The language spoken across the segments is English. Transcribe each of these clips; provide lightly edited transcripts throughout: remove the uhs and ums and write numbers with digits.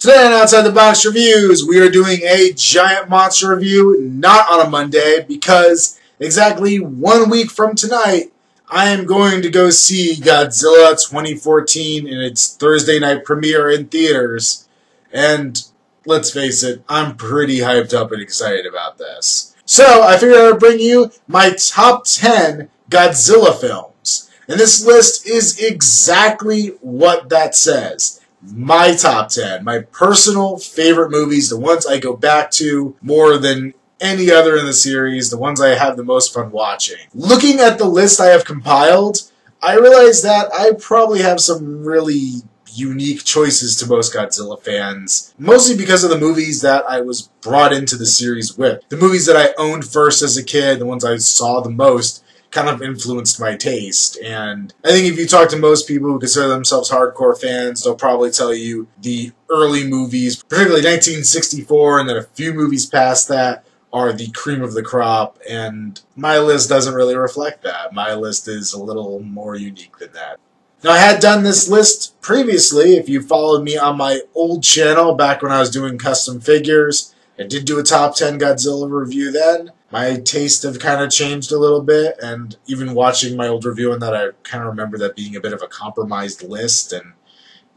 Today on Outside the Box Reviews, we are doing a giant monster review, not on a Monday, because exactly 1 week from tonight, I am going to go see Godzilla 2014 in its Thursday night premiere in theaters. And let's face it, I'm pretty hyped up and excited about this. So I figured I would bring you my top 10 Godzilla films. And this list is exactly what that says. My top 10, my personal favorite movies, the ones I go back to more than any other in the series, the ones I have the most fun watching. Looking at the list I have compiled, I realize that I probably have some really unique choices to most Godzilla fans, mostly because of the movies that I was brought into the series with. The movies that I owned first as a kid, the ones I saw the most, kind of influenced my taste. And I think if you talk to most people who consider themselves hardcore fans, they'll probably tell you the early movies, particularly 1964 and then a few movies past that, are the cream of the crop, and my list doesn't really reflect that. My list is a little more unique than that. Now, I had done this list previously. If you followed me on my old channel back when I was doing custom figures, I did do a top 10 Godzilla review then. My taste have kind of changed a little bit, and even watching my old review on that, I kind of remember that being a bit of a compromised list and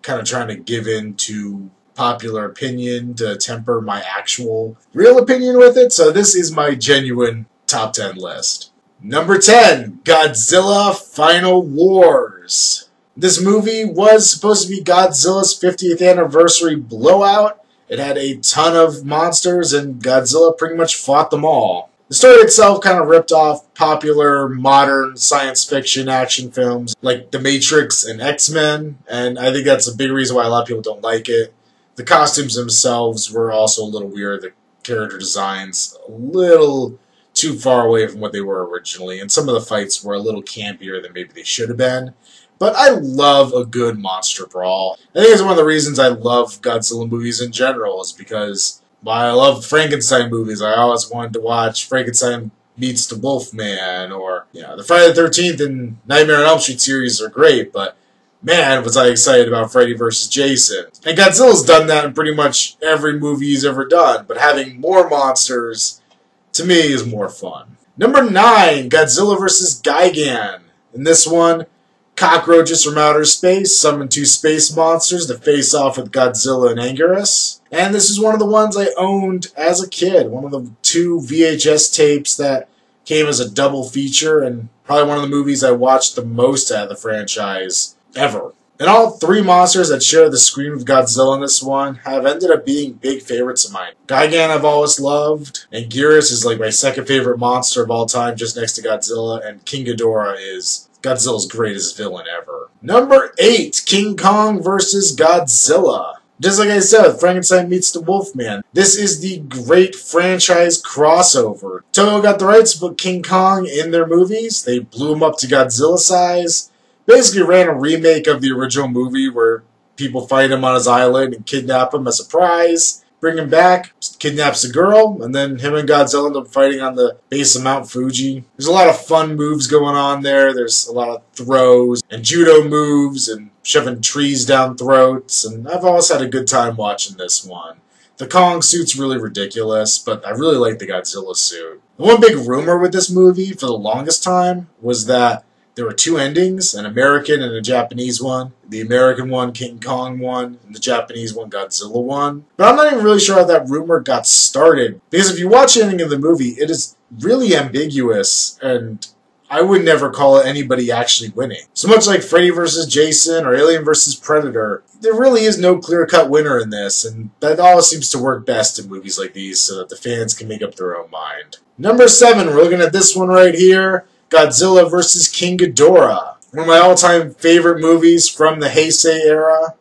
kind of trying to give in to popular opinion to temper my actual real opinion with it. So this is my genuine top 10 list. Number 10, Godzilla Final Wars. This movie was supposed to be Godzilla's 50th anniversary blowout. It had a ton of monsters, and Godzilla pretty much fought them all. The story itself kind of ripped off popular modern science fiction action films like The Matrix and X-Men, and I think that's a big reason why a lot of people don't like it. The costumes themselves were also a little weird. The character designs a little too far away from what they were originally, and some of the fights were a little campier than maybe they should have been. But I love a good monster brawl. I think it's one of the reasons I love Godzilla movies in general, is because while I love Frankenstein movies, I always wanted to watch Frankenstein Meets the Wolfman, or, you know, the Friday the 13th and Nightmare on Elm Street series are great, but man, was I excited about Freddy vs. Jason. And Godzilla's done that in pretty much every movie he's ever done, but having more monsters, to me, is more fun. Number 9, Godzilla vs. Gigan. In this one, cockroaches from outer space summon 2 space monsters to face off with Godzilla and Anguirus. And this is one of the ones I owned as a kid, one of the 2 VHS tapes that came as a double feature, and probably one of the movies I watched the most out of the franchise ever. And all 3 monsters that share the screen with Godzilla in this one have ended up being big favorites of mine. Gigan I've always loved, and Anguirus is like my second favorite monster of all time, just next to Godzilla, and King Ghidorah is Godzilla's greatest villain ever. Number 8, King Kong vs. Godzilla. Just like I said, Frankenstein Meets the Wolfman. This is the great franchise crossover. Toho got the rights to put King Kong in their movies. They blew him up to Godzilla size. Basically ran a remake of the original movie where people fight him on his island and kidnap him as a prize. Bring him back, kidnaps a girl, and then him and Godzilla end up fighting on the base of Mount Fuji. There's a lot of fun moves going on there. There's a lot of throws and judo moves and shoving trees down throats, and I've always had a good time watching this one. The Kong suit's really ridiculous, but I really like the Godzilla suit. The one big rumor with this movie for the longest time was that there were 2 endings, an American and a Japanese one. The American one, King Kong won, and the Japanese one, Godzilla won. But I'm not even really sure how that rumor got started, because if you watch the ending of the movie, it is really ambiguous, and I would never call it anybody actually winning. So much like Freddy vs. Jason or Alien vs. Predator, there really is no clear-cut winner in this, and that always seems to work best in movies like these so that the fans can make up their own mind. Number 7, we're looking at this one right here. Godzilla vs. King Ghidorah. One of my all-time favorite movies from the Heisei era.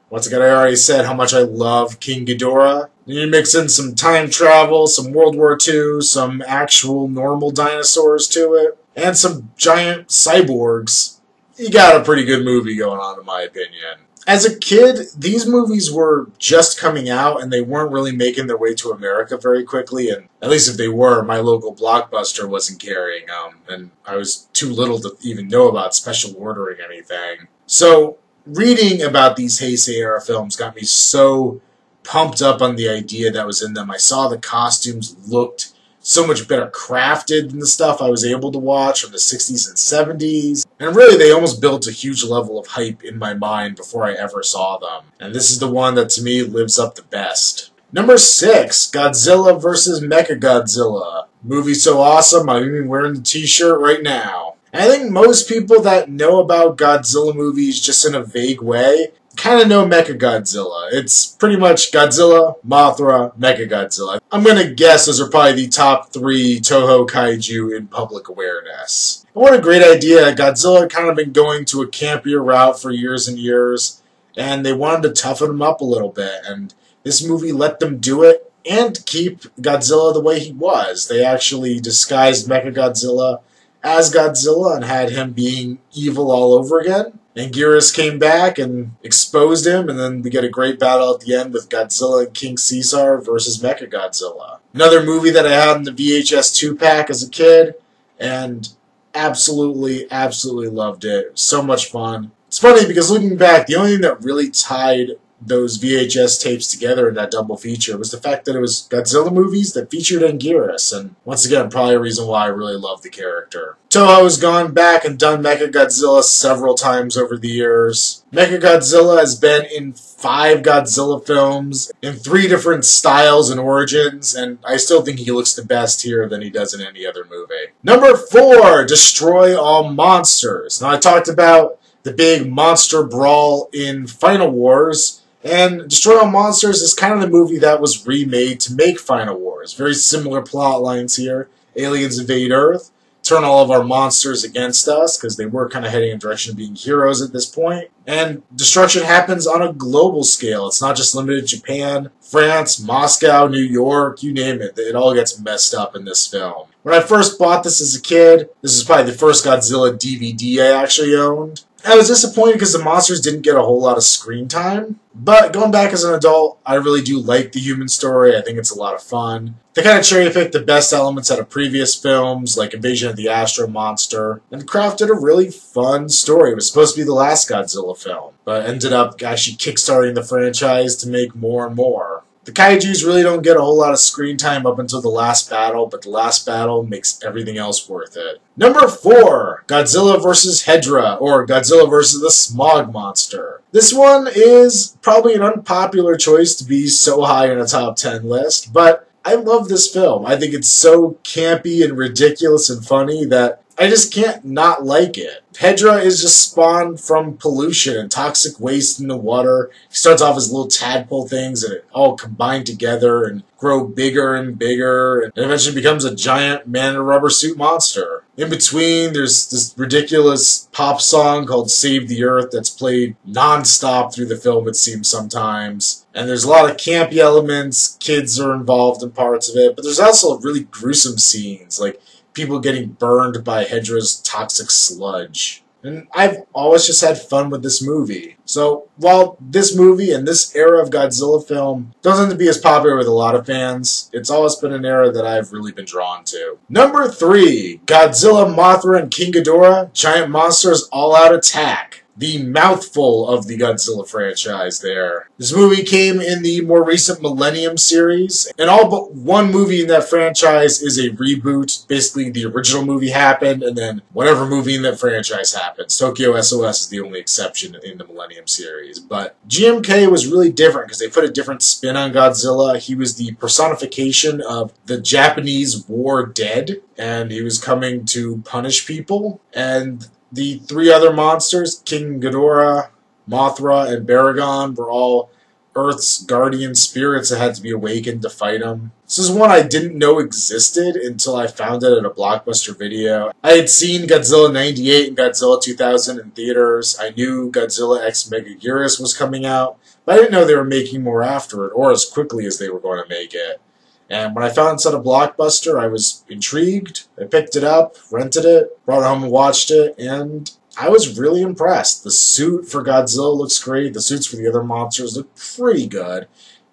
Once again, I already said how much I love King Ghidorah. And you mix in some time travel, some World War II, some actual normal dinosaurs to it, and some giant cyborgs. You got a pretty good movie going on, in my opinion. As a kid, these movies were just coming out, and they weren't really making their way to America very quickly, and at least if they were, my local Blockbuster wasn't carrying them, and I was too little to even know about special ordering anything. So, reading about these Heisei-era films got me so pumped up on the idea that was in them. I saw the costumes looked so much better crafted than the stuff I was able to watch from the 60s and 70s. And really, they almost built a huge level of hype in my mind before I ever saw them. And this is the one that, to me, lives up the best. Number 6, Godzilla vs. Mecha Godzilla. Movie so awesome, I'm even wearing the t-shirt right now. And I think most people that know about Godzilla movies just in a vague way kind of know Mecha Godzilla. It's pretty much Godzilla, Mothra, Mecha Godzilla. I'm going to guess those are probably the top 3 Toho kaiju in public awareness. And what a great idea. Godzilla had kind of been going to a campier route for years and years, and they wanted to toughen him up a little bit, and this movie let them do it and keep Godzilla the way he was. They actually disguised Mecha Godzilla as Godzilla and had him being evil all over again. And Anguirus came back and exposed him, and then we get a great battle at the end with Godzilla and King Caesar versus Mecha Godzilla. Another movie that I had in the VHS 2-pack as a kid, and absolutely, absolutely loved it. It was so much fun. It's funny because looking back, the only thing that really tied those VHS tapes together in that double feature was the fact that it was Godzilla movies that featured Anguirus, and once again, probably a reason why I really love the character. Toho has gone back and done Mecha Godzilla several times over the years. Mecha Godzilla has been in 5 Godzilla films in 3 different styles and origins, and I still think he looks the best here than he does in any other movie. Number 4, Destroy All Monsters. Now, I talked about the big monster brawl in Final Wars, and Destroy All Monsters is kind of the movie that was remade to make Final Wars. Very similar plot lines here. Aliens invade Earth, turn all of our monsters against us, because they were kind of heading in the direction of being heroes at this point. And destruction happens on a global scale. It's not just limited to Japan, France, Moscow, New York, you name it. It all gets messed up in this film. When I first bought this as a kid, this is probably the first Godzilla DVD I actually owned. I was disappointed because the monsters didn't get a whole lot of screen time. But going back as an adult, I really do like the human story. I think it's a lot of fun. They kind of cherry-picked the best elements out of previous films, like Invasion of the Astro Monster, and crafted a really fun story. It was supposed to be the last Godzilla film, but ended up actually kickstarting the franchise to make more and more. The kaijus really don't get a whole lot of screen time up until the last battle, but the last battle makes everything else worth it. Number 4, Godzilla vs. Hydra, or Godzilla vs. the Smog Monster. This one is probably an unpopular choice to be so high in a top 10 list, but I love this film. I think it's so campy and ridiculous and funny that I just can't not like it. Hydra is just spawned from pollution and toxic waste in the water. He starts off as little tadpole things and it all combine together and grow bigger and bigger and eventually becomes a giant man-in-a-rubber suit monster. In between, there's this ridiculous pop song called Save the Earth that's played non-stop through the film, it seems sometimes. And there's a lot of campy elements, kids are involved in parts of it, but there's also really gruesome scenes, like people getting burned by Hydra's toxic sludge. And I've always just had fun with this movie. So while this movie and this era of Godzilla film doesn't be as popular with a lot of fans, it's always been an era that I've really been drawn to. Number 3, Godzilla, Mothra, and King Ghidorah, Giant Monsters All-Out Attack. The mouthful of the Godzilla franchise there. This movie came in the more recent Millennium series, and all but one movie in that franchise is a reboot. Basically, the original movie happened, and then whatever movie in that franchise happens. Tokyo SOS is the only exception in the Millennium series. But GMK was really different because they put a different spin on Godzilla. He was the personification of the Japanese war dead, and he was coming to punish people. And the 3 other monsters, King Ghidorah, Mothra, and Baragon, were all Earth's guardian spirits that had to be awakened to fight him. This is one I didn't know existed until I found it at a Blockbuster video. I had seen Godzilla 98 and Godzilla 2000 in theaters. I knew Godzilla x Megaguirus was coming out, but I didn't know they were making more after it, or as quickly as they were going to make it. And when I found it at a Blockbuster, I was intrigued. I picked it up, rented it, brought it home and watched it, and I was really impressed. The suit for Godzilla looks great. The suits for the other monsters look pretty good.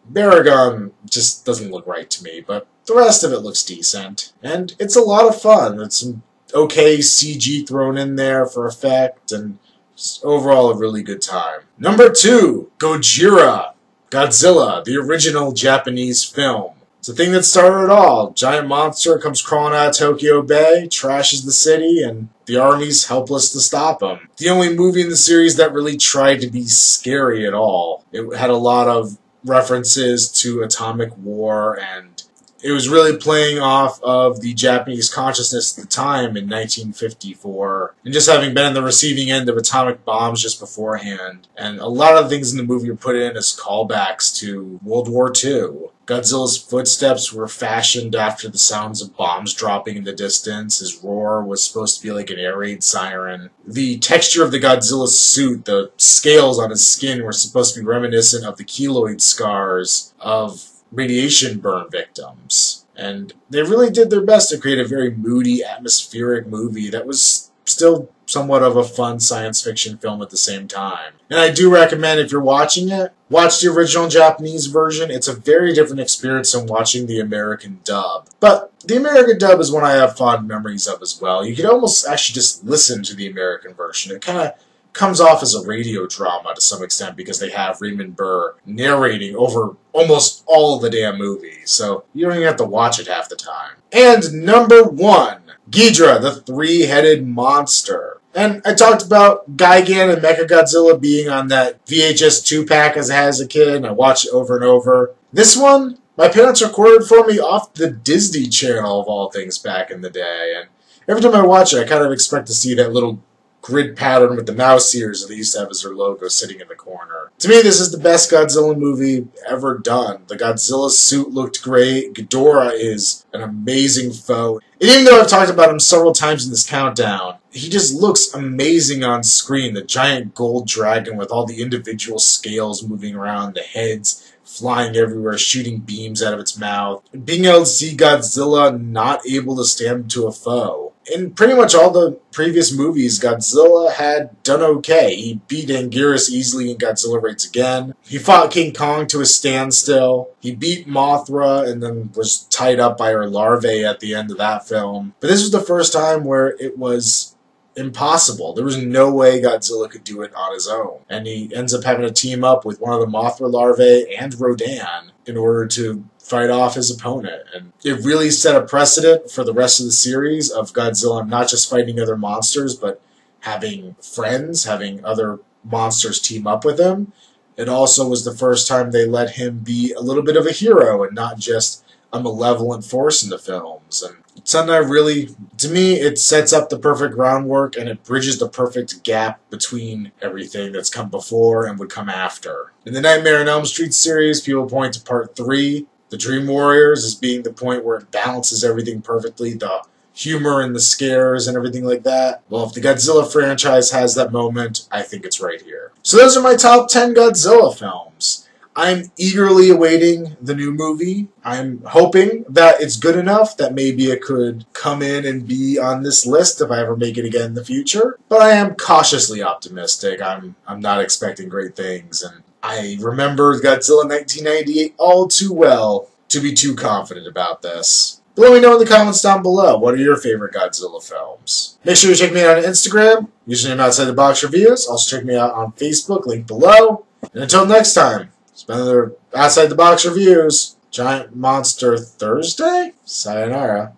Baragon just doesn't look right to me, but the rest of it looks decent. And it's a lot of fun. It's some okay CG thrown in there for effect, and just overall a really good time. Number 2, Gojira Godzilla, the original Japanese film. It's the thing that started it all. Giant monster comes crawling out of Tokyo Bay, trashes the city, and the army's helpless to stop him. The only movie in the series that really tried to be scary at all. It had a lot of references to atomic war, and it was really playing off of the Japanese consciousness at the time in 1954, and just having been on the receiving end of atomic bombs just beforehand. And a lot of the things in the movie were put in as callbacks to World War II. Godzilla's footsteps were fashioned after the sounds of bombs dropping in the distance. His roar was supposed to be like an air raid siren. The texture of the Godzilla suit, the scales on his skin, were supposed to be reminiscent of the keloid scars of radiation burn victims. And they really did their best to create a very moody, atmospheric movie that was still somewhat of a fun science fiction film at the same time. And I do recommend, if you're watching it, watch the original Japanese version. It's a very different experience than watching the American dub. But the American dub is one I have fond memories of as well. You could almost actually just listen to the American version. It kind of comes off as a radio drama to some extent because they have Raymond Burr narrating over almost all of the damn movie. So you don't even have to watch it half the time. And number 1, Ghidorah, the three-headed monster. And I talked about Gigan and Mecha Godzilla being on that VHS 2-pack as a kid, and I watched it over and over. This one, my parents recorded for me off the Disney Channel of all things back in the day. And every time I watch it, I kind of expect to see that little grid pattern with the mouse ears that they used to have as their logo sitting in the corner. To me, this is the best Godzilla movie ever done. The Godzilla suit looked great. Ghidorah is an amazing foe. And even though I've talked about him several times in this countdown, he just looks amazing on screen. The giant gold dragon with all the individual scales moving around, the heads flying everywhere, shooting beams out of its mouth. Being able to see Godzilla not able to stand to a foe. In pretty much all the previous movies, Godzilla had done okay. He beat Anguirus easily in Godzilla Raids Again. He fought King Kong to a standstill. He beat Mothra and then was tied up by her larvae at the end of that film. But this was the first time where it was impossible. There was no way Godzilla could do it on his own. And he ends up having to team up with one of the Mothra larvae and Rodan in order to fight off his opponent. And it really set a precedent for the rest of the series of Godzilla not just fighting other monsters, but having friends, having other monsters team up with him. It also was the first time they let him be a little bit of a hero and not just a malevolent force in the films. And it's something I really, to me, it sets up the perfect groundwork and it bridges the perfect gap between everything that's come before and would come after. In the Nightmare on Elm Street series, people point to Part 3, The Dream Warriors, as being the point where it balances everything perfectly, the humor and the scares and everything like that. Well, if the Godzilla franchise has that moment, I think it's right here. So those are my top 10 Godzilla films. I'm eagerly awaiting the new movie. I'm hoping that it's good enough that maybe it could come in and be on this list if I ever make it again in the future. But I am cautiously optimistic. I'm not expecting great things, and I remember Godzilla 1998 all too well to be too confident about this. But let me know in the comments down below, what are your favorite Godzilla films? Make sure you check me out on Instagram, username Outside the Box Reviews. Also check me out on Facebook, link below. And until next time, it's been another Outside the Box Reviews, Giant Monster Thursday? Sayonara.